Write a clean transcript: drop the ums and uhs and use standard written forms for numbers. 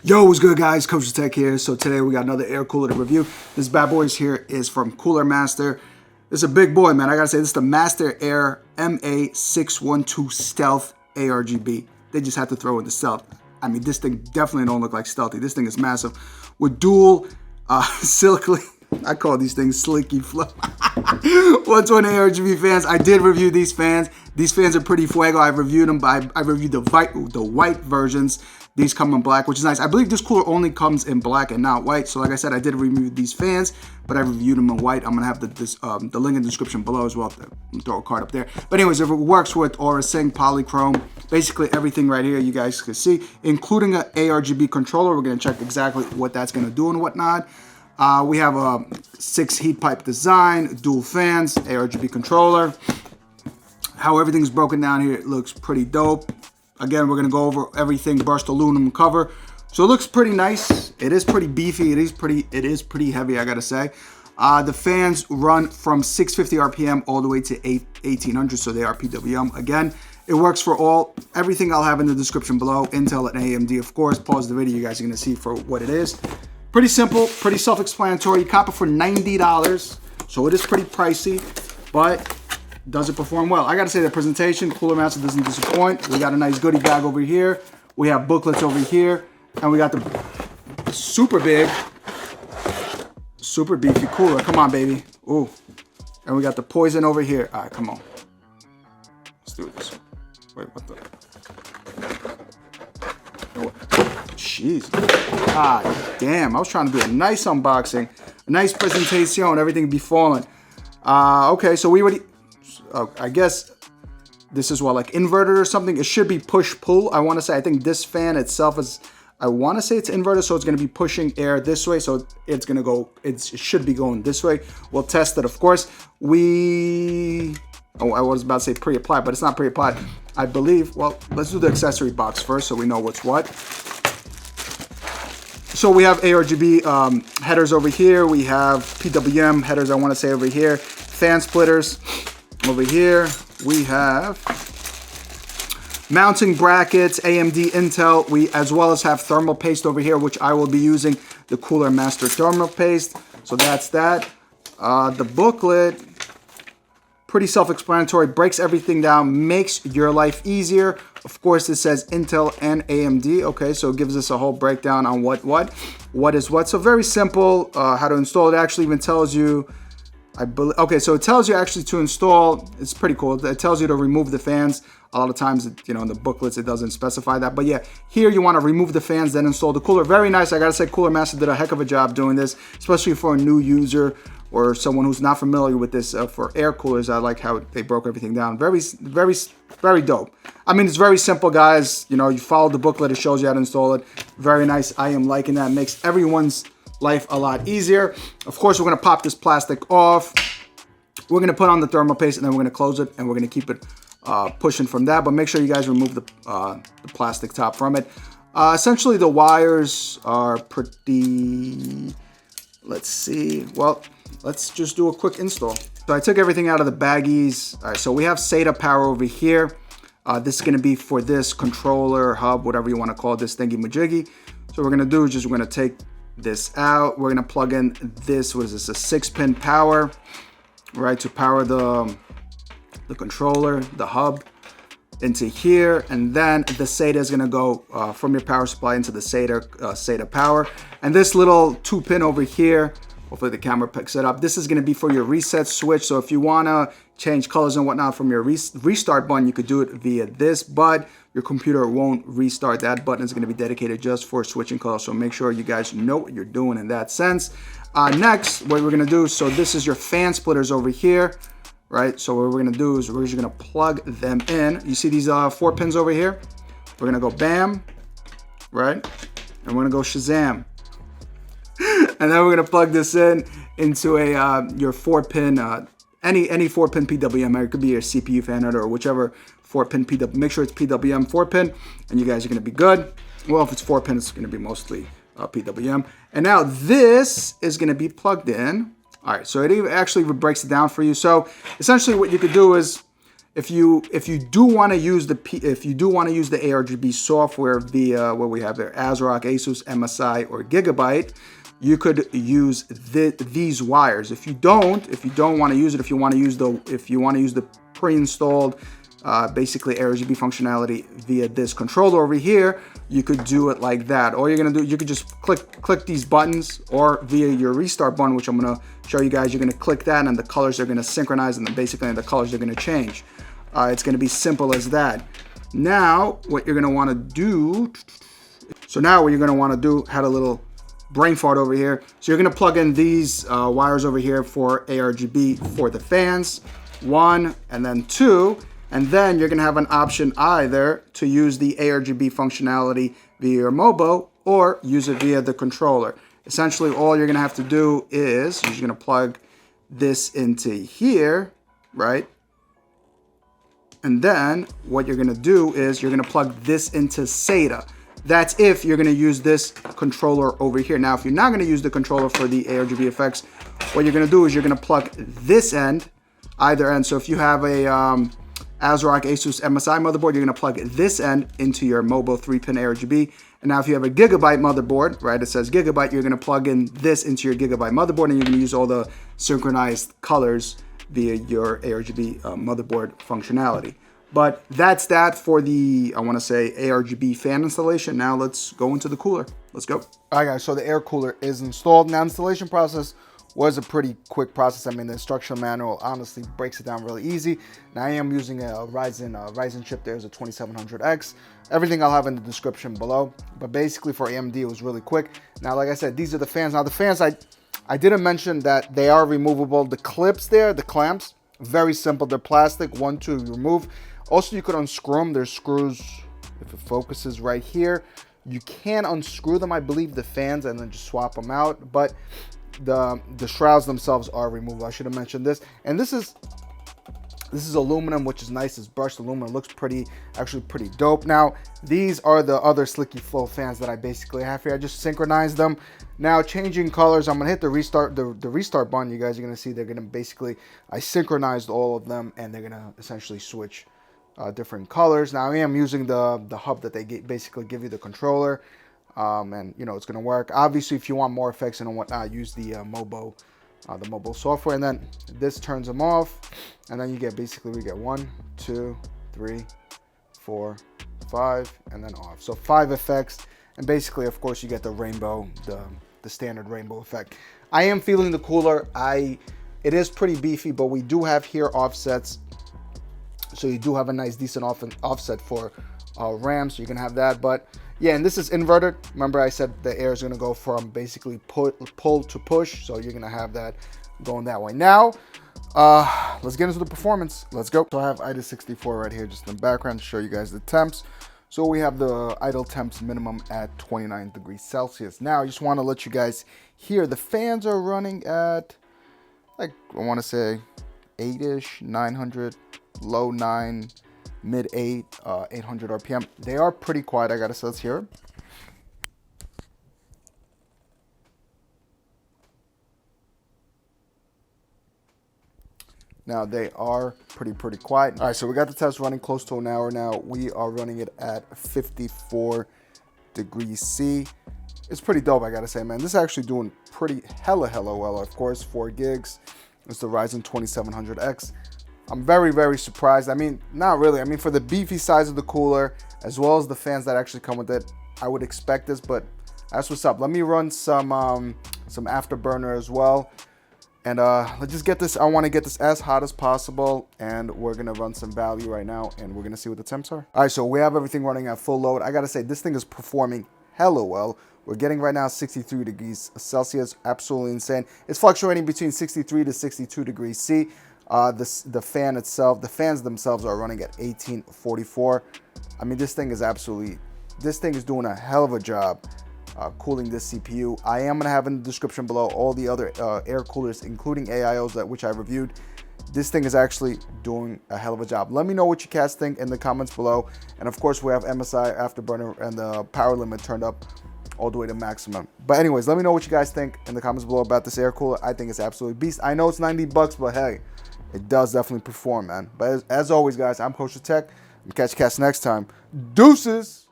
Yo, what's good, guys? KosherTech here. So today we got another air cooler to review. This bad boy here is from Cooler Master. This is a big boy, man. I gotta say, this is the MasterAir MA612 Stealth ARGB. They just had to throw in the Stealth. I mean, this thing definitely don't look like stealthy. This thing is massive. With dual silicone, I call these things slicky flow. 120 ARGB fans. I did review these fans. These fans are pretty fuego. I've reviewed them, but I reviewed the white versions. These come in black, which is nice. I believe this cooler only comes in black and not white. So like I said, I did review these fans, but I reviewed them in white. I'm gonna have the link in the description below as well. I'll throw a card up there. But anyways, if it works with Aura Sync, Polychrome, basically everything right here you guys can see, including an ARGB controller. We're gonna check exactly what that's gonna do and whatnot. We have a 6 heat pipe design, dual fans, ARGB controller. How everything's broken down here, it looks pretty dope. Again, we're gonna go over everything, brushed aluminum cover. So it looks pretty nice. It is pretty beefy. It is pretty heavy, I gotta say. The fans run from 650 RPM all the way to 1800, so they are PWM. Again, it works for everything I'll have in the description below, Intel and AMD, of course. Pause the video, you guys are gonna see for what it is. Pretty simple, pretty self-explanatory. You cop it for $90, so it is pretty pricey, but does it perform well? I gotta say the presentation, Cooler Master doesn't disappoint. We got a nice goodie bag over here. We have booklets over here, and we got the super big, super beefy cooler. Come on, baby. Ooh. And we got the poison over here. All right, come on. Let's do this. Wait, what the? Jeez. God damn. I was trying to do a nice unboxing, a nice presentation, everything be falling. Okay, so we already, I guess this is what, like inverted or something. It should be push-pull. I want to say, I think this fan itself is, I want to say it's inverted, so it's going to be pushing air this way. So it's going to go, it should be going this way. We'll test it, of course. I was about to say pre-applied, but it's not pre-applied. I believe, well, let's do the accessory box first so we know what's what. So we have ARGB headers over here. We have PWM headers, I want to say, over here. Fan splitters over here. We have mounting brackets, AMD, Intel. We as well as have thermal paste over here, which I will be using the Cooler Master thermal paste. So that's that. The booklet, pretty self-explanatory, breaks everything down, makes your life easier. Of course, it says Intel and AMD. Okay, so it gives us a whole breakdown on what is what. So very simple how to install. It actually even tells you, okay, so it tells you actually to install. It's pretty cool. It tells you to remove the fans. A lot of times, you know, in the booklets, it doesn't specify that. But yeah, here you want to remove the fans, then install the cooler. Very nice. I gotta say, Cooler Master did a heck of a job doing this, especially for a new user or someone who's not familiar with this. For air coolers, I like how they broke everything down. Very dope. I mean, it's very simple, guys. You know, you follow the booklet, it shows you how to install it. Very nice. I am liking that. It makes everyone's life a lot easier. Of course, we're gonna pop this plastic off. We're gonna put on the thermal paste, and then we're gonna close it, and we're gonna keep it pushing from that. But make sure you guys remove the plastic top from it. Essentially, the wires are pretty. Let's see. Well, let's just do a quick install. So I took everything out of the baggies. All right, so we have SATA power over here. This is gonna be for this controller, hub, whatever you wanna call this thingy-majiggy. So what we're gonna do is just, we're gonna take this out. We're gonna plug in this, what is this, a 6-pin power, right, to power the controller, the hub, into here. And then the SATA is gonna go from your power supply into the SATA power. And this little 2-pin over here, hopefully the camera picks it up, this is gonna be for your reset switch. So if you wanna change colors and whatnot from your restart button, you could do it via this, but your computer won't restart. That button is gonna be dedicated just for switching colors. So make sure you guys know what you're doing in that sense. Next, what we're gonna do, so this is your fan splitters over here, right? So what we're gonna do is we're just gonna plug them in. You see these 4 pins over here? We're gonna go bam, right? And we're gonna go Shazam. And then we're gonna plug this into a your 4-pin, any 4-pin PWM. It could be your CPU fan header or whichever 4-pin PWM. Make sure it's PWM 4-pin, and you guys are gonna be good. Well, if it's 4-pin, it's gonna be mostly PWM. And now this is gonna be plugged in. All right, so it actually breaks it down for you. So essentially what you could do is if you do want to use the ARGB software via what we have there, ASRock, Asus, MSI, or Gigabyte, you could use these wires. If you don't want to use it, if you want to use the pre-installed basically ARGB functionality via this controller over here, you could do it like that. All you're gonna do, you could just click these buttons, or via your restart button, which I'm gonna show you guys. You're gonna click that, and the colors are gonna synchronize, and then basically the colors are gonna change. It's gonna be simple as that. Now, what you're gonna want to do. So now what you're gonna want to do, had a little brain fart over here. So you're gonna plug in these wires over here for ARGB for the fans, 1 and then 2. And then you're gonna have an option either to use the ARGB functionality via your MOBO or use it via the controller. Essentially, all you're gonna have to do is you're gonna plug this into here, right? And then what you're gonna do is you're gonna plug this into SATA. That's if you're gonna use this controller over here. Now, if you're not gonna use the controller for the ARGB effects, what you're gonna do is you're gonna plug this end, either end. So if you have a ASRock, Asus, MSI motherboard, you're gonna plug this end into your MOBO 3-pin ARGB. And now if you have a Gigabyte motherboard, right, it says Gigabyte, you're gonna plug in this into your Gigabyte motherboard, and you're gonna use all the synchronized colors via your ARGB motherboard functionality. But that's that for the, I wanna say, ARGB fan installation. Now let's go into the cooler. Let's go. All right, guys, so the air cooler is installed. Now, installation process was a pretty quick process. I mean, the instructional manual honestly breaks it down really easy. Now, I am using a Ryzen chip. There's a 2700X. Everything I'll have in the description below. But basically for AMD, it was really quick. Now, like I said, these are the fans. Now, the fans, I didn't mention that they are removable. The clips there, the clamps, very simple. They're plastic, 1, 2, remove. Also, you could unscrew them. There's screws, if it focuses right here. You can unscrew them, I believe, the fans, and then just swap them out. But the shrouds themselves are removable. I should have mentioned this. And this is aluminum, which is nice. It's brushed aluminum. It looks actually pretty dope. Now, these are the other Slicky Flow fans that I basically have here. I just synchronized them. Now, changing colors, I'm gonna hit the restart button. You guys are gonna see they're gonna basically, I synchronized all of them, and they're gonna essentially switch different colors. Now, I am using the hub that they basically give you the controller. And you know, it's gonna work. Obviously, if you want more effects and whatnot, use the MOBO software, and then this turns them off, and then you get we get 1, 2, 3, 4, 5, and then off. So 5 effects, and basically, of course, you get the rainbow, the standard rainbow effect. I am feeling the cooler. It is pretty beefy, but we do have here offsets, so you do have a nice decent offset for RAM, so you can have that. But yeah, and this is inverted. Remember, I said the air is going to go from basically pull to push, so you're going to have that going that way. Now, let's get into the performance. Let's go. So I have idle 64 right here just in the background to show you guys the temps. So we have the idle temps minimum at 29 degrees Celsius. Now, I just want to let you guys hear the fans are running at, like, I want to say 8-ish, 900, low 9, mid 8, 800 RPM. They are pretty quiet, I gotta say. Let's hear it. Now they are pretty quiet. All right, so we got the test running close to an hour now. We are running it at 54 degrees C. It's pretty dope, I gotta say, man. This is actually doing pretty hella well. Of course, 4 gigs. It's the Ryzen 2700X. I'm very surprised. I mean, not really. I mean, for the beefy size of the cooler, as well as the fans that actually come with it, I would expect this, but that's what's up. Let me run some Afterburner as well. And let's just get this. I want to get this as hot as possible, and we're going to run some value right now, and we're going to see what the temps are. All right, so we have everything running at full load. I got to say, this thing is performing hella well. We're getting right now 63 degrees Celsius, absolutely insane. It's fluctuating between 63 to 62 degrees C. The fan itself, the fans themselves are running at 1844. I mean, this thing is doing a hell of a job cooling this CPU. I am gonna have in the description below all the other air coolers, including AIOs, which I reviewed. This thing is actually doing a hell of a job. Let me know what you guys think in the comments below. And of course, we have MSI Afterburner and the power limit turned up all the way to maximum. But anyways, let me know what you guys think in the comments below about this air cooler. I think it's absolutely beast. I know it's $90, but hey, it does definitely perform, man. But as always, guys, I'm KosherTech. Catch you guys next time. Deuces!